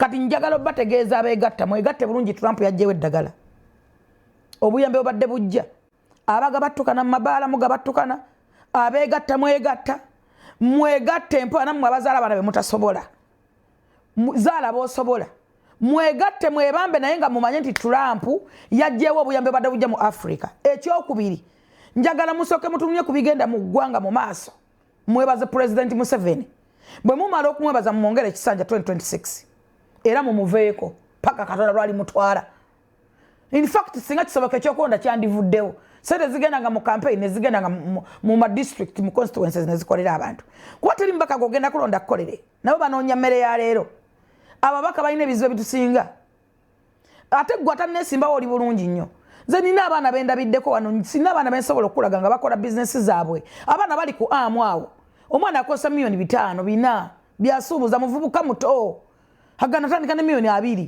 kati njagala bategeeza abeegatta mwegatte bulungi Trump yajjewo eddagala obuyambe obadde bujja abaga battukana mu mabaala mugabattukana abeegatta mwegatte mpo nammwe abazaala abaana be mutasobola zaala b'osobola mwegatte mwebambe naye nga mumanye nti Trump yajjewo obuyambe obadde bujja mu Africa ekyokubiri njagala musooke mutunye ku bigenda mu ggwanga mu maaso mwebaze President Museveni bwe mumala okumwebaza mumwongere ekisanja 2026 era mumuveeko paka Katonda lwali mutwala. In fact singa kisoboka ekyokonda kyandivuddewo sente zigendanga mu campaign nezigendanga mu ma district mu constituencies nezikolera abantu kuba teri mbaka gogenda kulonda kukolere nabo banoonya mmere ya leero ababaka balina ebizibu bitusinga ate gwe atanneesimbawo oli bulungi nnyo nze nina abaana bendabiddeko wano sina abaana bensobola okulaga nga bakola bizinesi zaabwe abaana bali ku amu awo omwana akosa milioni 5 4 byasuubuza muvubuka muto agana tandika ne milioni 2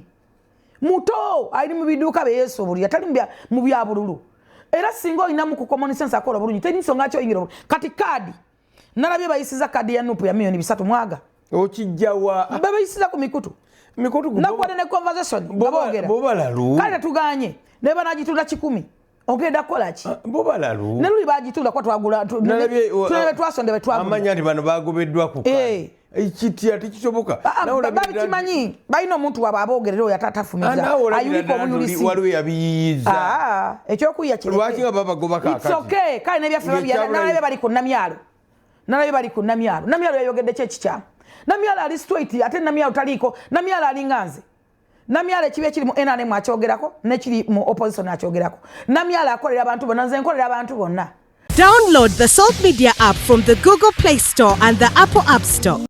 muto ali mu biduuka beyesuubulira tali mu bya bululu era singa olina mu common sense akola bulungi teri nsonga kyo oyingira kati kaadi nalabye bayisiza kaadi ya nupu ya milioni 3 mwaga okijjawa bayisiza ku mikutu nakwade ne conversation bobalalu kale tuganye ne banagitunda 10 ogenda kola ki bobalalu ne luli bagitunda kwa twagula tulebe twasonde twagula amanya ndi bano bagobeddwa ku kaadi ekitya tekisoboka babikimanyi balina omuntu waba abogerera oyo atatafumiza ayuliko obuyulisi waliwo yabiyiza ekyokuyiya lwaki nga babagoba kakati okay kale nebyaffe nalabe bali ku namyalo namyalo yayogedde kyekikyamu namyalo ali straight ate namyalo taliko namyalo ali nganze namyalo ekibi ekiri mu NRM akyogerako nekiri mu opposition akyogerako namyalo akolera abantu bonna nze nkolera abantu bonna. Download the Salt Media app from the Google Play Store and the Apple App Store.